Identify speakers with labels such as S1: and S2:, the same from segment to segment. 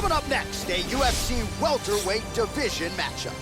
S1: Coming up next, a UFC welterweight division matchup.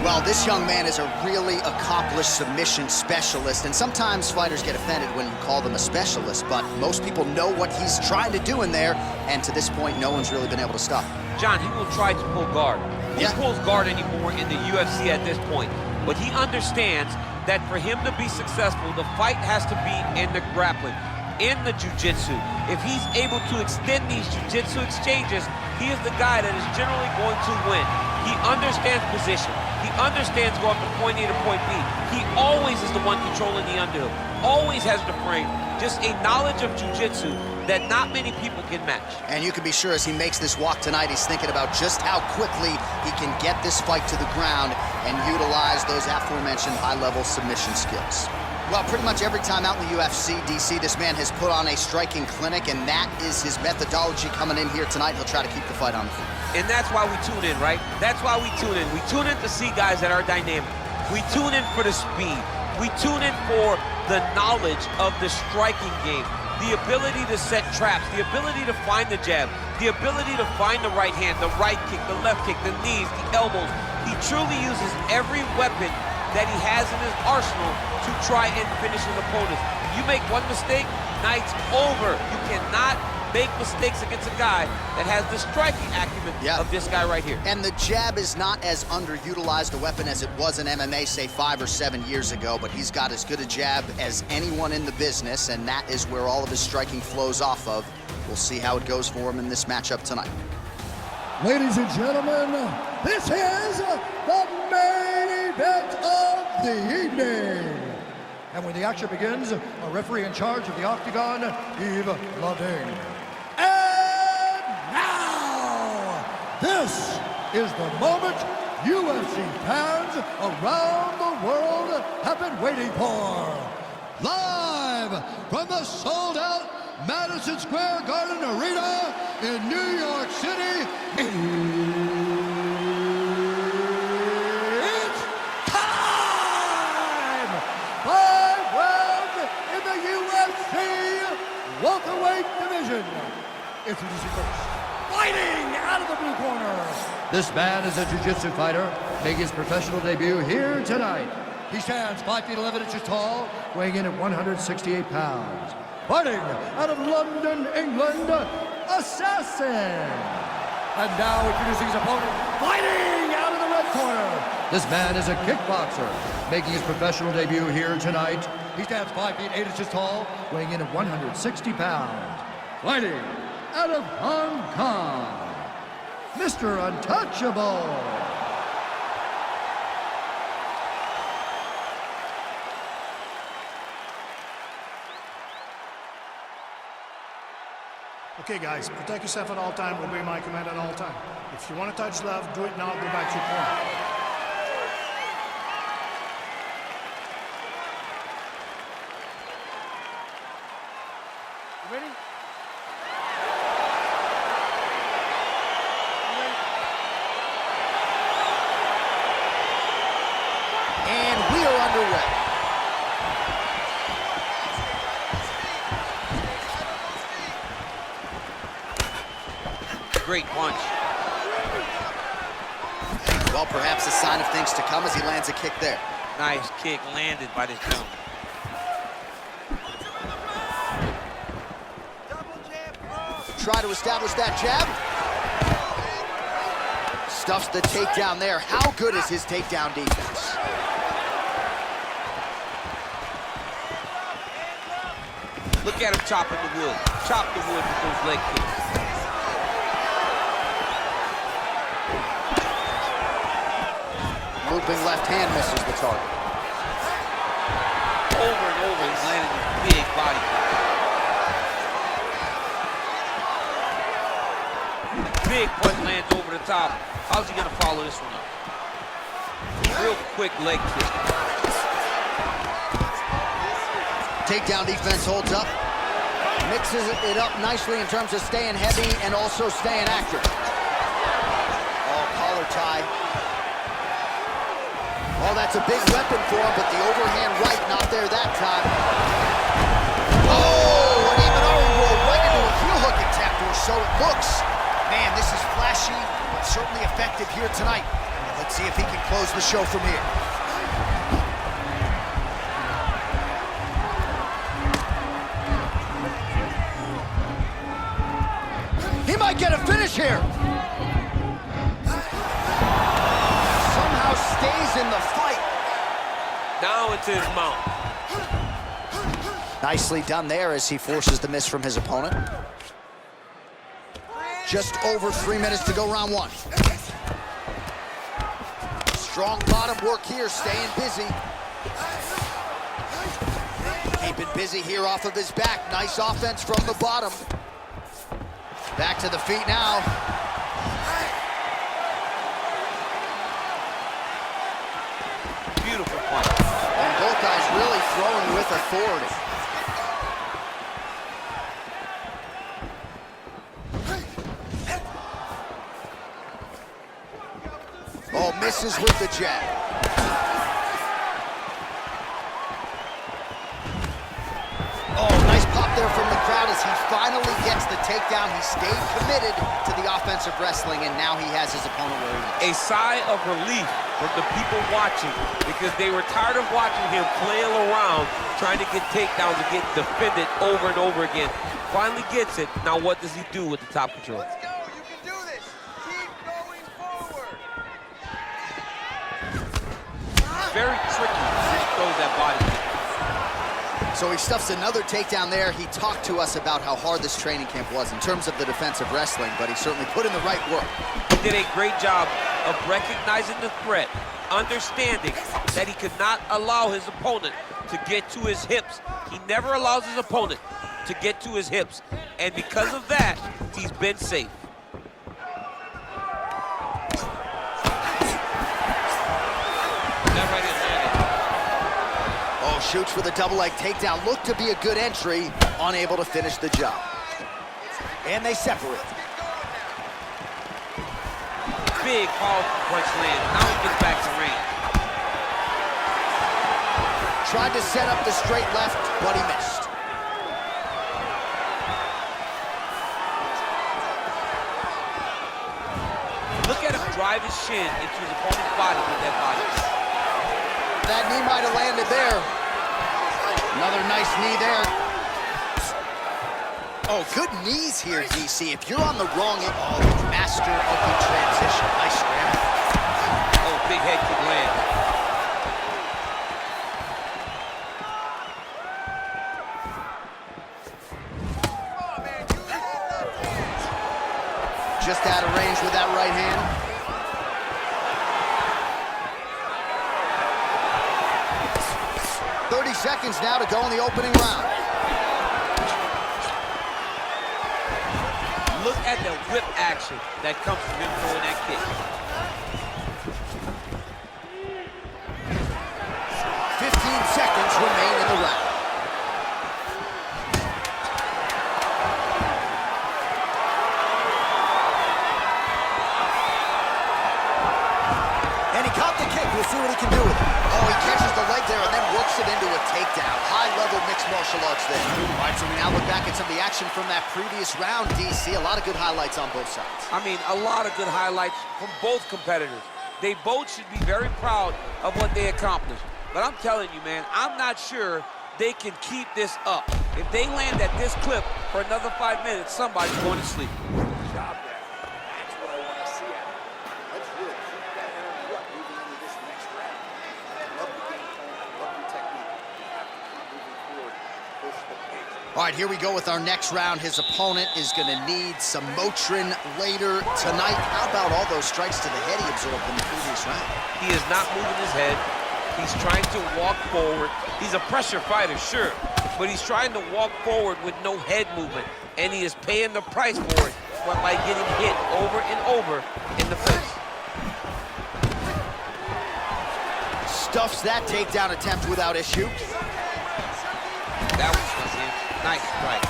S1: Well, this young man is a really accomplished submission specialist, and sometimes fighters get offended when you call them a specialist, but most people know what he's trying to do in there, and to this point, no one's really been able to stop him.
S2: John, he will try to pull guard. He
S1: Yeah.
S2: pulls guard anymore in the UFC at this point, but he understands that for him to be successful, the fight has to be in the grappling, in the jiu-jitsu. If he's able to extend these jiu-jitsu exchanges, he is the guy that is generally going to win. He understands position. He understands going from point A to point B. He always is the one controlling the underhook. Always has the frame. Just a knowledge of jiu-jitsu that not many people can match.
S1: And you can be sure as he makes this walk tonight, he's thinking about just how quickly he can get this fight to the ground and utilize those aforementioned high-level submission skills. Well, pretty much every time out in the UFC, DC, this man has put on a striking clinic, and that is his methodology coming in here tonight. He'll try to keep the fight on the feet.
S2: And that's why we tune in, right? That's why we tune in. We tune in to see guys that are dynamic. We tune in for the speed. We tune in for the knowledge of the striking game, the ability to set traps, the ability to find the jab, the ability to find the right hand, the right kick, the left kick, the knees, the elbows. He truly uses every weapon that he has in his arsenal to try and finish his opponents. You make one mistake, night's over. You cannot make mistakes against a guy that has the striking acumen of this guy right here.
S1: And the jab is not as underutilized a weapon as it was in MMA, say 5 or 7 years ago, but he's got as good a jab as anyone in the business, and that is where all of his striking flows off of. We'll see how it goes for him in this matchup tonight.
S3: Ladies and gentlemen, this is the main event of the evening. And when the action begins, a referee in charge of the Octagon, Yves Lavigne. And now, this is the moment UFC fans around the world have been waiting for. Live from the sold-out Madison Square Garden Arena in New York City, it's time! 5 rounds in the UFC welterweight division. Introducing first, fighting out of the blue corner. This man is a jiu-jitsu fighter, making his professional debut here tonight. He stands 5 feet 11 inches tall, weighing in at 168 pounds. Fighting out of London, England, Assassin. And now introducing his opponent, fighting out of the red corner. This man is a kickboxer, making his professional debut here tonight. He stands 5 feet 8 inches tall, weighing in at 160 pounds. Fighting out of Hong Kong, Mr. Untouchable.
S4: Okay, guys, protect yourself at all time, obey my command at all time. If you want to touch left, do it now, go back to your corner. You ready?
S1: And we are underway.
S2: Great punch.
S1: Well, perhaps a sign of things to come as he lands a kick there.
S2: Nice kick landed by this gentleman.
S1: Try to establish that jab. Stuffs the takedown there. How good is his takedown defense?
S2: Look at him chopping the wood. Chop the wood with those leg kicks.
S1: Looping left hand misses the target.
S2: Over and over, he's landing these big body kicks. Big punch lands over the top. How's he gonna follow this one up? Real quick leg kick.
S1: Takedown defense holds up. Mixes it up nicely in terms of staying heavy and also staying active. Oh, collar tie. Oh, that's a big weapon for him, but the overhand right not there that time. Oh, an Imanari roll right into a heel hook attempt, or so it looks. Man, this is flashy, but certainly effective here tonight. Let's see if he can close the show from here. He might get a finish here. Somehow stays in the fight.
S2: Now it's his mount.
S1: Nicely done there as he forces the miss from his opponent. Just over 3 minutes to go round one. Strong bottom work here, staying busy. Keeping busy here off of his back. Nice offense from the bottom. Back to the feet now.
S2: Beautiful punch.
S1: And both guys really throwing with authority. Oh, misses with the jab. Oh, nice pop there from the crowd as he finally gets the takedown. He stayed committed to the offensive wrestling, and now he has his opponent where he is.
S2: A sigh of relief from the people watching, because they were tired of watching him flail around trying to get takedowns and get defended over and over again. Finally gets it. Now what does he do with the top control?
S5: Let's go. You can do this. Keep going forward.
S2: Very tricky to throw that body kick.
S1: So he stuffs another takedown there. He talked to us about how hard this training camp was in terms of the defensive wrestling, but he certainly put in the right work.
S2: He did a great job of recognizing the threat, understanding that he could not allow his opponent to get to his hips. He never allows his opponent to get to his hips, and because of that, he's been safe. That right is landed.
S1: Oh, shoots for the double leg takedown. Looked to be a good entry, unable to finish the job. And they separate.
S2: Big powerful punch land. Now he gets back to range.
S1: Tried to set up the straight left, but he missed.
S2: Look at him drive his shin into his opponent's body with that body.
S1: That knee might have landed there. Another nice knee there. Oh, good knees here, DC. If you're on the wrong end, oh, master of the transition. Nice scramble.
S2: Oh, big head kick land.
S1: Just out of range with that right hand. Seconds now to go in the opening round.
S2: Look at the whip action that comes from him throwing that kick.
S1: 15 seconds remain in the round. And he caught the kick. We'll see what he can do with it. Oh, he catches the leg there and then works it into a takedown. High-level mixed martial arts there. All right, so we now look back at some of the action from that previous round, DC. A lot of good highlights on both sides.
S2: I mean, a lot of good highlights from both competitors. They both should be very proud of what they accomplished. But I'm telling you, man, I'm not sure they can keep this up. If they land at this clip for another 5 minutes, somebody's going to sleep.
S5: Job there. That's what I want to see out of him. Let's really keep that energy up moving into this next round. Love the game plan. Love your technique. You have to keep moving forward. Push the pace.
S1: All right, here we go with our next round. His opponent is going to need some Motrin later tonight. How about all those strikes to the head he absorbed in the previous round?
S2: He is not moving his head. He's trying to walk forward. He's a pressure fighter, sure, but he's trying to walk forward with no head movement, and he is paying the price for it by getting hit over and over in the face.
S1: Stuffs that takedown attempt without issue.
S2: That was in. Nice strike.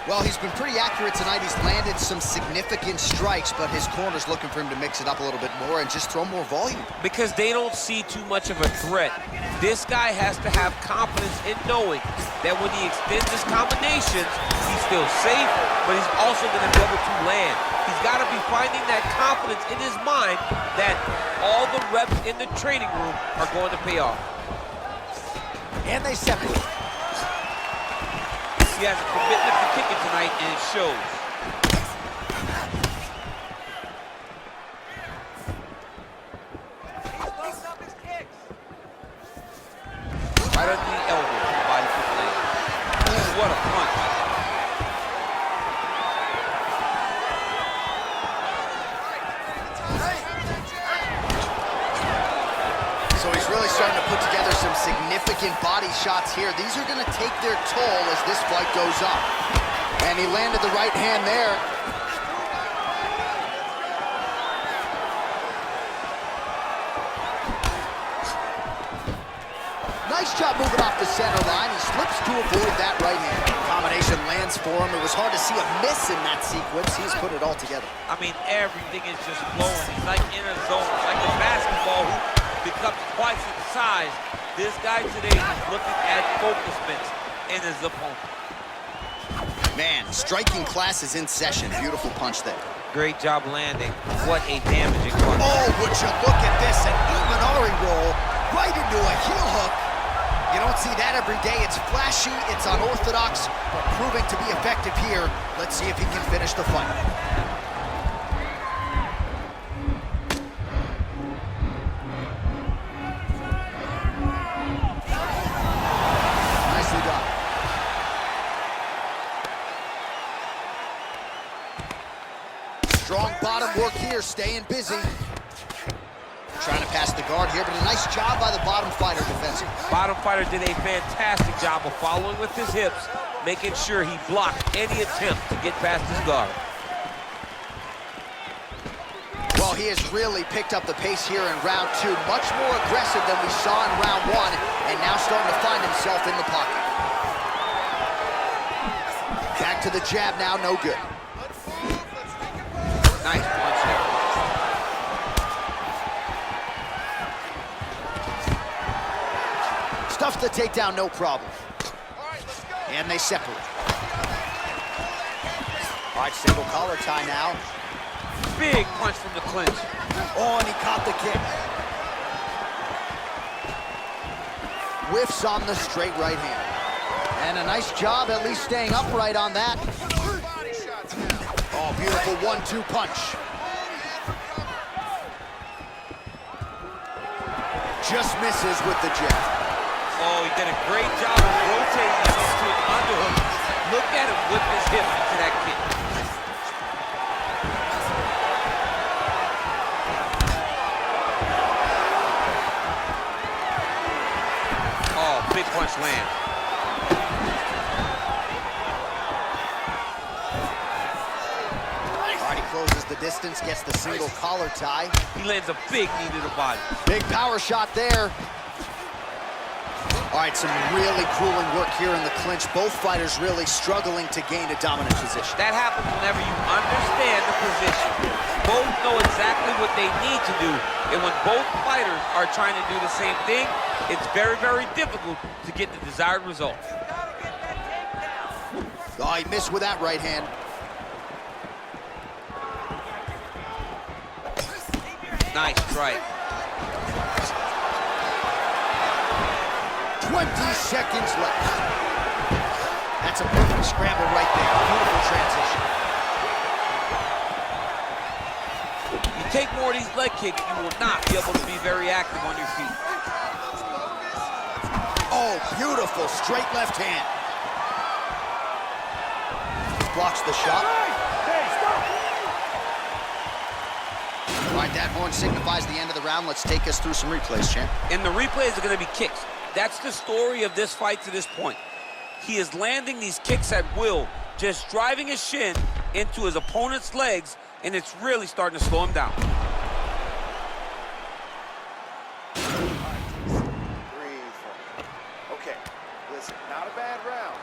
S1: Well, he's been pretty accurate tonight. He's landed some significant strikes, but his corner's looking for him to mix it up a little bit more and just throw more volume.
S2: Because they don't see too much of a threat. This guy has to have confidence in knowing that when he extends his combinations, he's still safe, but he's also going to be able to land. He's got to be finding that confidence in his mind that all the reps in the training room are going to pay off.
S1: And they separate.
S2: He has a commitment to kicking tonight, and it shows. Right under the elbow, the body foot land. Ooh, what a punch.
S1: So he's really starting to put together some significant body shots here. These are going to take their toll as this fight goes on. And he landed the right hand there. Nice job moving off the center line. He slips to avoid that right hand. Combination lands for him. It was hard to see a miss in that sequence. He's put it all together.
S2: I mean, everything is just flowing. He's like in a zone. It's like a basketball hoop becomes twice its size. This guy today is looking at focus mitts in his opponent.
S1: Man, striking class is in session. Beautiful punch there.
S2: Great job landing. What a damaging punch.
S1: Oh, would you look at this? An Imanari roll right into a heel hook. You don't see that every day. It's flashy, it's unorthodox, but proving to be effective here. Let's see if he can finish the fight. Nicely done. Strong bottom work here, staying busy. Trying to pass the guard here, but a nice job by the bottom fighter defensively.
S2: Bottom fighter did a fantastic job of following with his hips, making sure he blocked any attempt to get past his guard.
S1: Well, he has really picked up the pace here in round two. Much more aggressive than we saw in round one, and now starting to find himself in the pocket. Back to the jab now, no good.
S2: Nice punch there.
S1: Stuffs the takedown, no problem. And they separate. All right, single collar tie now.
S2: Big punch from the clinch.
S1: Oh, and he caught the kick. Whiffs on the straight right hand. And a nice job at least staying upright on that. Oh, beautiful 1-2 punch. Just misses with the jab.
S2: Oh, he did a great job of rotating into an underhook. Look at him whip his hip into that kick. Oh, big punch land.
S1: All right, he closes the distance, gets the single collar tie.
S2: He lands a big knee to the body.
S1: Big power shot there. All right, some really grueling work here in the clinch. Both fighters really struggling to gain a dominant position.
S2: That happens whenever you understand the position. Both know exactly what they need to do, and when both fighters are trying to do the same thing, it's very, very difficult to get the desired result.
S1: Oh, he missed with that right hand.
S2: Nice strike.
S1: 20 seconds left. That's a perfect scramble right there. Beautiful transition.
S2: You take more of these leg kicks, you will not be able to be very active on your feet.
S1: Oh, beautiful straight left hand. Blocks the shot. All right, that horn signifies the end of the round. Let's take us through some replays, champ.
S2: And the replays are going to be kicks. That's the story of this fight to this point. He is landing these kicks at will, just driving his shin into his opponent's legs, and it's really starting to slow him down.
S5: Breathe. Okay, listen, not a bad round,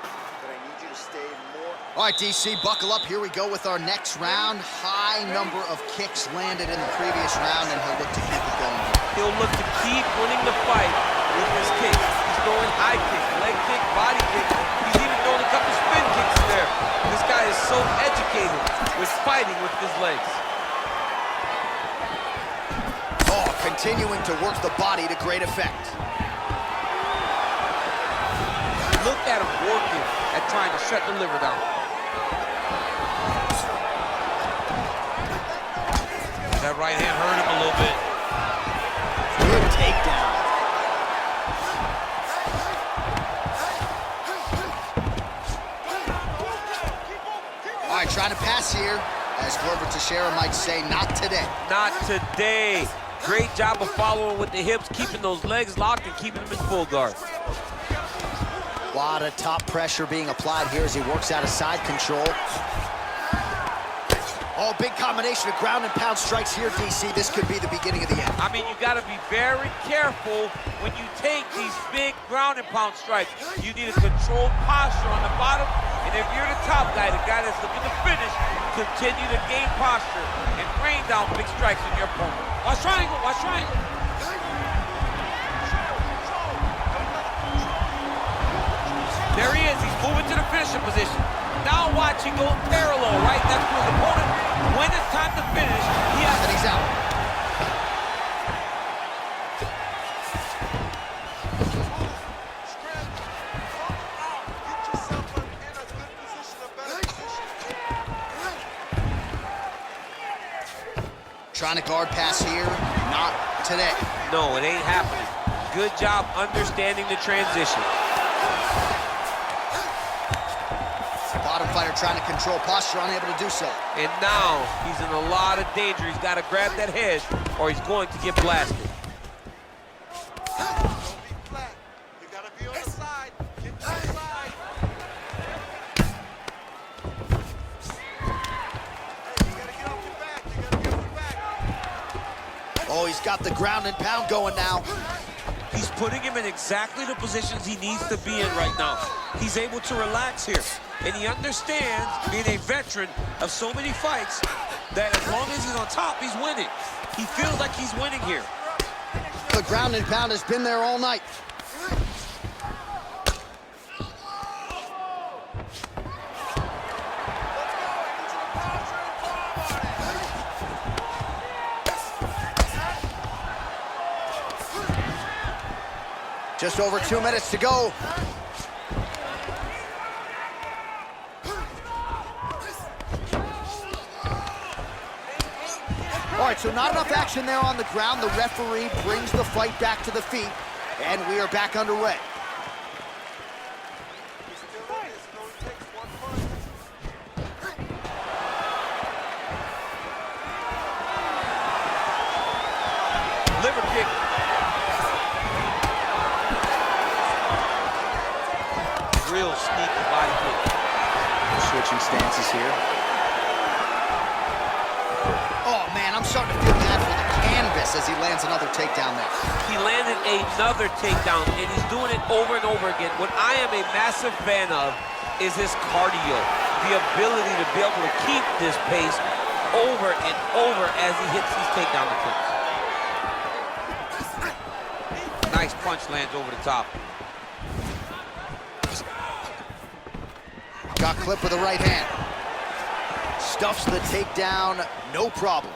S5: but I need you to stay more
S1: All right, DC, buckle up. Here we go with our next round. High number of kicks landed in the previous round, and he'll look to keep it going.
S2: He'll look to keep winning the fight with his kicks. He's throwing high kicks, leg kick, body kick. He's even throwing a couple spin kicks there. This guy is so educated with fighting with his legs.
S1: Oh, continuing to work the body to great effect.
S2: Look at him working at trying to shut the liver down. That right hand hurt him a little bit.
S1: Good takedown. All right, trying to pass here. As Glover Teixeira might say, not today.
S2: Not today. Great job of following with the hips, keeping those legs locked and keeping them in full guard.
S1: A lot of top pressure being applied here as he works out of side control. Oh, big combination of ground and pound strikes here, DC. This could be the beginning of the end.
S2: I mean, you got to be very careful when you take these big ground and pound strikes. You need a controlled posture on the bottom, and if you're the top guy, the guy that's looking to finish, continue to gain posture and rain down big strikes on your opponent. Watch triangle, watch triangle. There he is, he's moving to the finishing position. Now watch him go parallel, right? That's for his opponent. When it's time to finish, he has
S1: And he's out. Trying to guard pass here, not today.
S2: No, it ain't happening. Good job understanding the transition.
S1: Bottom fighter trying to control posture, unable to do so.
S2: And now he's in a lot of danger. He's got to grab that head or he's going to get blasted.
S5: Don't be flat. You gotta be on the side. Get to the side. Hey, you gotta get off your back. You gotta get off your back.
S1: Oh, he's got the ground and pound going now.
S2: He's putting him in exactly the positions he needs to be in right now. He's able to relax here. And he understands, being a veteran of so many fights, that as long as he's on top, he's winning. He feels like he's winning here.
S1: The ground and pound has been there all night. Just over 2 minutes to go. All right, so not enough action there on the ground. The referee brings the fight back to the feet, and we are back underway.
S2: Liver kick. Real sneaky body kick.
S1: Switching stances here. Oh, man, I'm starting to feel bad for the canvas as he lands another takedown there.
S2: He landed another takedown, and he's doing it over and over again. What I am a massive fan of is his cardio, the ability to be able to keep this pace over and over as he hits these takedown attempts. Nice punch lands over the top.
S1: Got clipped with the right hand. Stuffs the takedown, no problem.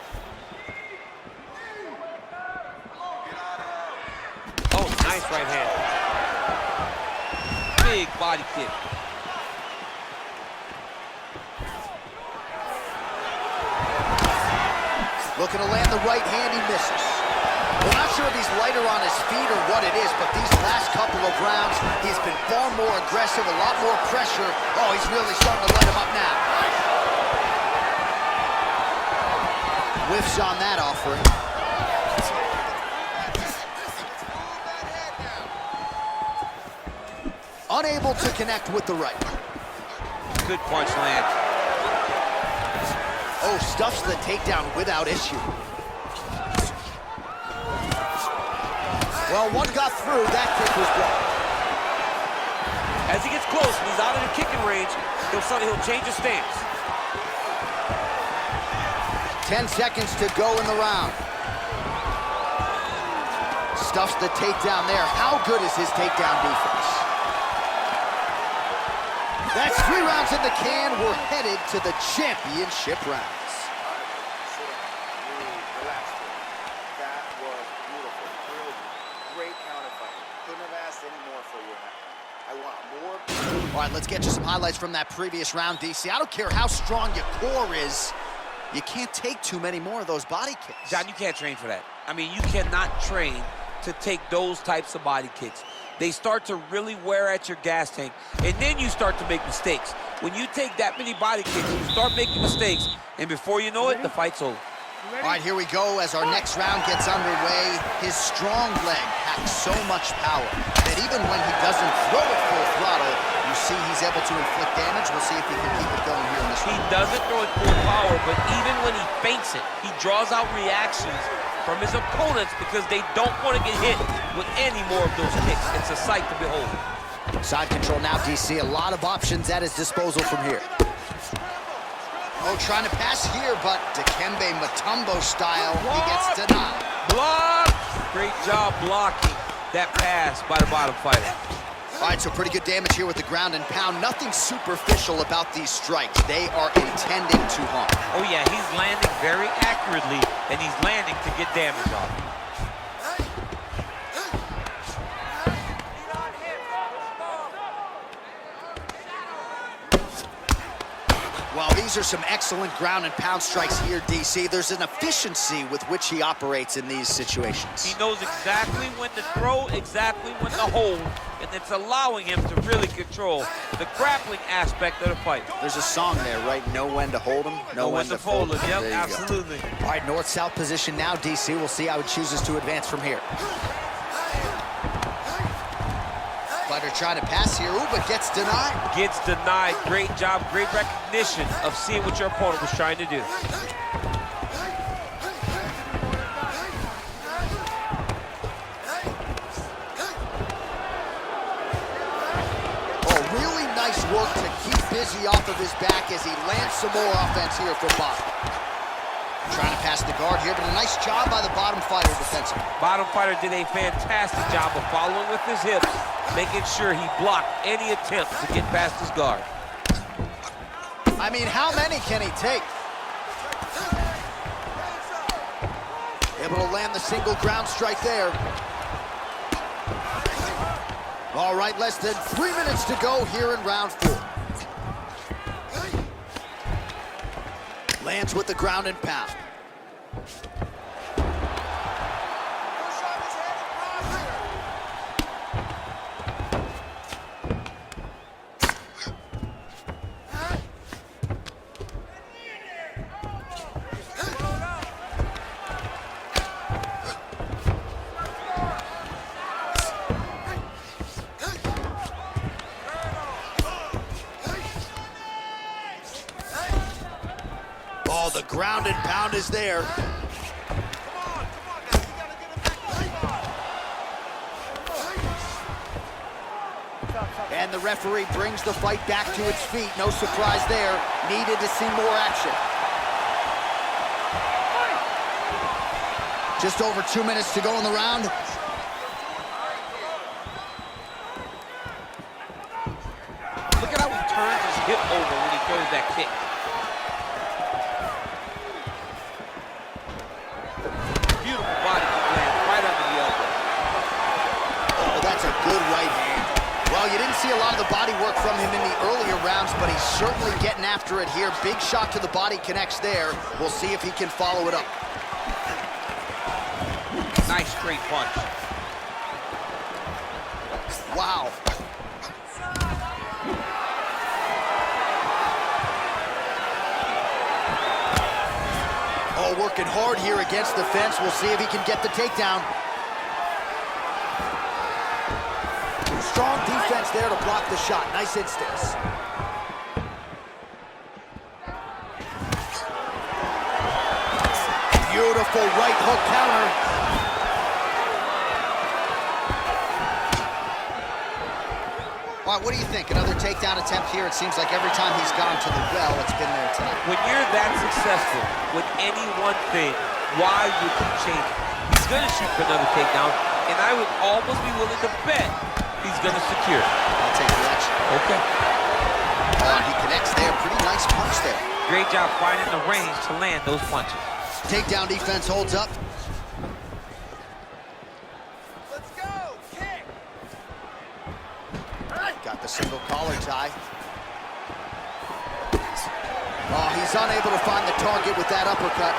S2: Oh, nice right hand. Big body kick.
S1: Looking to land the right hand, he misses. We're not sure if he's lighter on his feet or what it is, but these last couple of rounds, he's been far more aggressive, a lot more pressure. Oh, he's really starting to light him up now. Whiffs on that offering. Unable to connect with the right.
S2: Good punch land.
S1: Oh, stuffs the takedown without issue. Well, one got through, that kick was blocked.
S2: As he gets close and he's out of the kicking range, He'll change his stance.
S1: 10 seconds to go in the round. Stuffs the takedown there. How good is his takedown defense? That's 3 rounds in the can. We're headed to the championship rounds.
S5: Relax. That was beautiful. Real great counter fighting. Couldn't have asked any more for you. I want more.
S1: All right, let's get you some highlights from that previous round, DC. I don't care how strong your core is. You can't take too many more of those body kicks.
S2: John, you can't train for that. I mean, you cannot train to take those types of body kicks. They start to really wear at your gas tank, and then you start to make mistakes. When you take that many body kicks, you start making mistakes, and before you know it, the fight's over.
S1: All right, here we go as our next round gets underway. His strong leg packs so much power that even when he doesn't throw it full throttle, you see he's able to inflict damage. We'll see if he can keep it going here in this round.
S2: He doesn't throw it full power, but even when he feints it, he draws out reactions from his opponents because they don't want to get hit with any more of those kicks. It's a sight to behold.
S1: Side control now, DC. A lot of options at his disposal from here. Oh, trying to pass here, but Dikembe Mutombo style, he gets denied.
S2: Block! Great job blocking that pass by the bottom fighter.
S1: All right, so pretty good damage here with the ground and pound. Nothing superficial about these strikes. They are intending to harm.
S2: Oh yeah, he's landing very accurately, and he's landing to get damage off.
S1: Well, these are some excellent ground and pound strikes here, DC. There's an efficiency with which he operates in these situations.
S2: He knows exactly when to throw, exactly when to hold, and it's allowing him to really control the grappling aspect of the fight.
S1: There's a song there, right? Know when to hold him, know when to fold him.
S2: Yep,
S1: There you
S2: absolutely.
S1: go. All right, north-south position now, DC. We'll see how he chooses to advance from here. Fighter trying to pass here, ooh, but gets denied.
S2: Gets denied. Great job, great recognition of seeing what your opponent was trying to do.
S1: Oh, really nice work to keep busy off of his back as he lands some more offense here from bottom. Trying to pass the guard here, but a nice job by the bottom fighter defensively.
S2: Bottom fighter did a fantastic job of following with his hips, making sure he blocked any attempt to get past his guard.
S1: I mean, how many can he take? Able to land the single ground strike there. All right, less than 3 minutes to go here in round 4. Lands with the ground and pound. Oh, the ground and pound is there. And the referee brings the fight back to its feet. No surprise there. Needed to see more action. Just over 2 minutes to go in the round.
S2: Look at how he turns his hip over when he throws that kick. Beautiful body kick lands right under the elbow.
S1: Oh, that's a good right hand. Well, you didn't see a lot of the body work from him in the earlier rounds, but he's certainly getting after it here. Big shot to the body connects there. We'll see if he can follow it up.
S2: Nice straight punch.
S1: Wow. Oh, working hard here against the fence. We'll see if he can get the takedown. Strong defense there to block the shot. Nice instincts. Beautiful right hook counter. All All right, what do you think? Another takedown attempt here. It seems like every time he's gone to the well, it's been there tonight.
S2: When you're that successful with any one thing, why would you change it? He's going to shoot for another takedown, and I would almost be willing to bet he's going to secure it.
S1: I'll take the action.
S2: Okay.
S1: He connects there. Pretty nice punch there.
S2: Great job finding the range to land those punches.
S1: Takedown defense holds up.
S5: Let's go! Kick!
S1: Got the single collar tie. Oh, he's unable to find the target with that uppercut.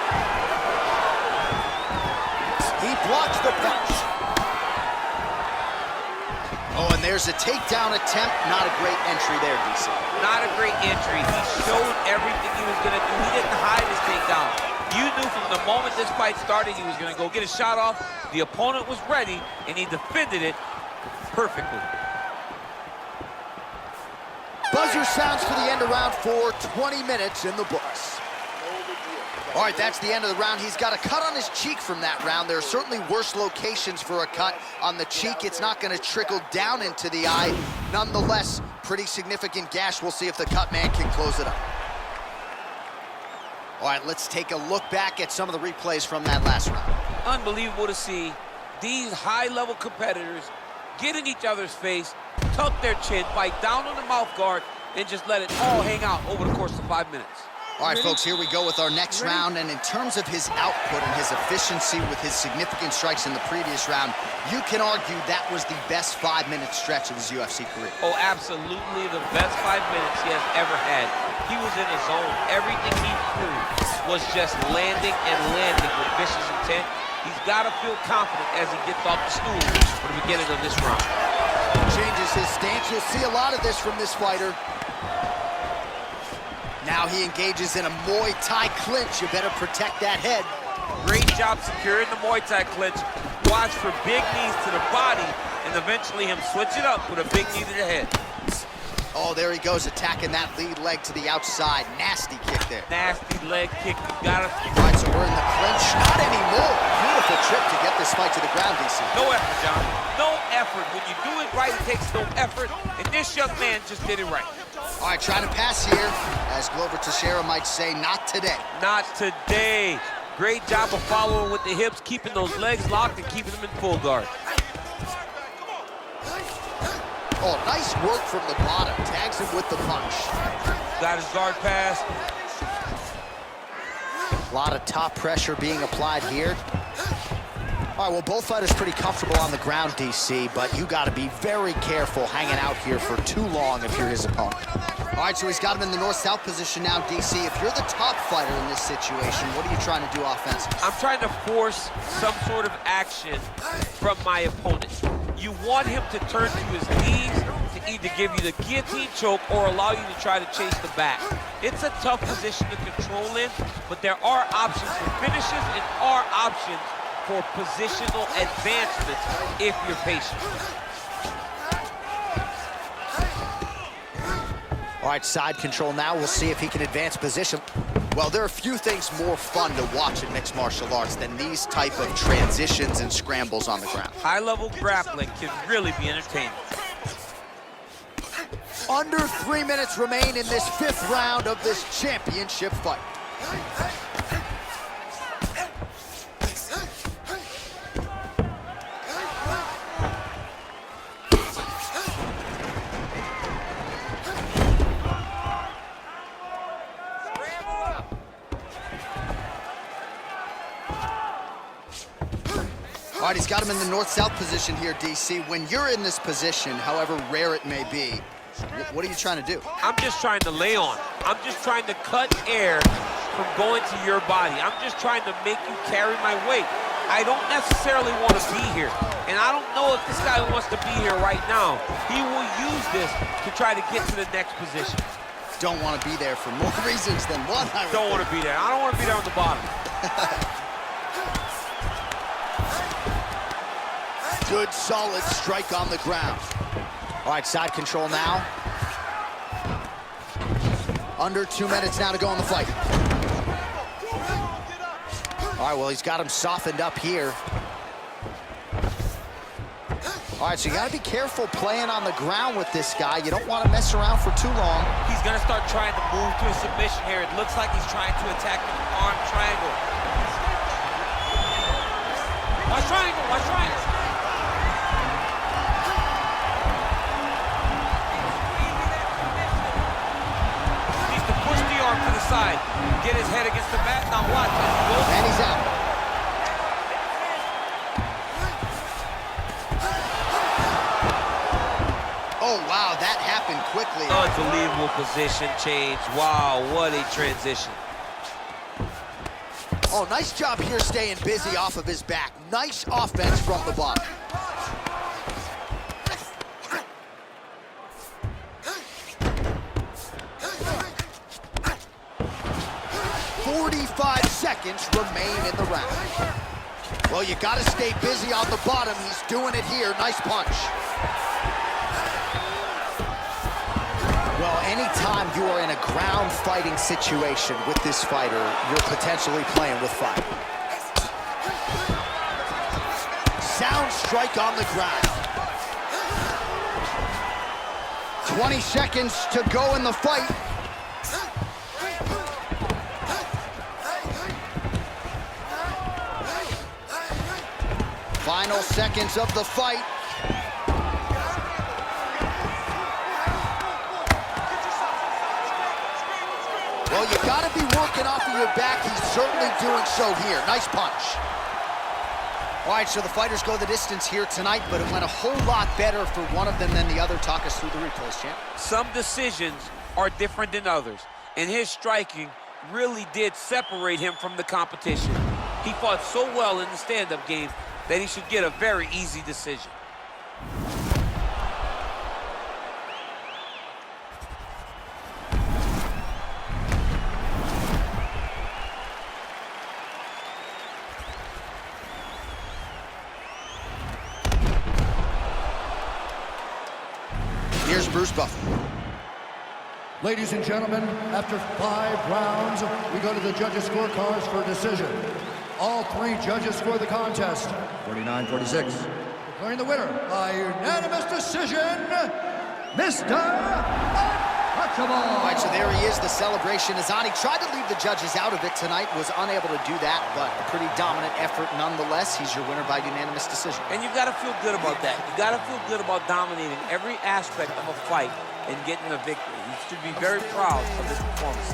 S1: He blocks the punch. Oh, and there's a takedown attempt. Not a great entry there, DC.
S2: Not a great entry. He showed everything he was going to do. He didn't hide his takedown. You knew from the moment this fight started he was going to go get a shot off. The opponent was ready, and he defended it perfectly.
S1: Buzzer sounds for the end of round 4, 20 minutes in the books. All right, that's the end of the round. He's got a cut on his cheek from that round. There are certainly worse locations for a cut on the cheek. It's not going to trickle down into the eye. Nonetheless, pretty significant gash. We'll see if the cut man can close it up. All right, let's take a look back at some of the replays from that last round.
S2: Unbelievable to see these high-level competitors get in each other's face, tuck their chin, bite down on the mouth guard, and just let it all hang out over the course of 5 minutes.
S1: All right, folks, here we go with our next round, and in terms of his output and his efficiency with his significant strikes in the previous round, you can argue that was the best 5-minute stretch of his UFC career.
S2: Oh, absolutely the best 5 minutes he has ever had. He was in a zone. Everything he threw was just landing and landing with vicious intent. He's got to feel confident as he gets off the stool for the beginning of this round.
S1: Changes his stance. You'll see a lot of this from this fighter. Now he engages in a Muay Thai clinch. You better protect that head.
S2: Great job securing the Muay Thai clinch. Watch for big knees to the body, and eventually him switch it up with a big knee to the head.
S1: Oh, there he goes, attacking that lead leg to the outside. Nasty kick there.
S2: Nasty leg kick. You got to...
S1: All right, so we're in the clinch. Not anymore. Beautiful trip to get this fight to the ground, DC.
S2: No effort, John. No effort. When you do it right, it takes no effort, and this young man just did it right.
S1: All right, trying to pass here. As Glover Teixeira might say, not today.
S2: Not today. Great job of following with the hips, keeping those legs locked and keeping them in full guard.
S1: Oh, nice work from the bottom. Tags him with the punch.
S2: Got his guard pass.
S1: A lot of top pressure being applied here. All right, well, both fighters pretty comfortable on the ground, DC, but you got to be very careful hanging out here for too long if you're his opponent. All right, so he's got him in the north-south position now, DC. If you're the top fighter in this situation, what are you trying to do offensively?
S2: I'm trying to force some sort of action from my opponent. You want him to turn to his knees to either give you the guillotine choke or allow you to try to chase the back. It's a tough position to control in, but there are options for finishes and are options for positional advancements if you're patient.
S1: All right, side control now. We'll see if he can advance position. Well, there are few things more fun to watch in mixed martial arts than these type of transitions and scrambles on the ground.
S2: High-level grappling can really be entertaining.
S1: Under 3 minutes remain in this 5th round of this championship fight. All right, he's got him in the north-south position here, DC. When you're in this position, however rare it may be, what are you trying to do?
S2: I'm just trying to lay on. I'm just trying to cut air from going to your body. I'm just trying to make you carry my weight. I don't necessarily want to be here. And I don't know if this guy wants to be here right now. He will use this to try to get to the next position.
S1: Don't want to be there for more reasons than one.
S2: Don't want to be there. I don't want to be there on the bottom.
S1: Good, solid strike on the ground. All right, side control now. Under 2 minutes now to go in the fight. All right, well, he's got him softened up here. All right, so you got to be careful playing on the ground with this guy. You don't want to mess around for too long.
S2: He's going to start trying to move to a submission here. It looks like he's trying to attack the arm triangle. Watch triangle, watch triangle. He needs to push the arm to the side. Get his head against the mat. Now watch.
S1: And he's out. Oh, wow, that happened quickly.
S2: Unbelievable position change. Wow, what a transition.
S1: Oh, nice job here staying busy off of his back. Nice offense from the bottom. "45 seconds remain in the round." Well, you got to stay busy on the bottom. He's doing it here. Nice punch. Well, anytime you are in a ground fighting situation with this fighter, you're potentially playing with fire. Sound strike on the ground. 20 seconds to go in the fight. Final seconds of the fight. Well, you got to be working off of your back. He's certainly doing so here. Nice punch. All right, so the fighters go the distance here tonight, but it went a whole lot better for one of them than the other. Talk us through the replays, champ.
S2: Some decisions are different than others, and his striking really did separate him from the competition. He fought so well in the stand-up game that he should get a very easy decision.
S1: Here's Bruce Buffer.
S3: Ladies and gentlemen, after 5 rounds, we go to the judges' scorecards for a decision. All 3 judges score the contest. 49-46. Declaring the winner by unanimous decision, Mr. Untouchable.
S1: All right, so there he is. The celebration is on. He tried to leave the judges out of it tonight, was unable to do that, but a pretty dominant effort nonetheless. He's your winner by unanimous decision.
S2: And you've got to feel good about that. You've got to feel good about dominating every aspect of a fight and getting a victory. You should be very proud of this performance.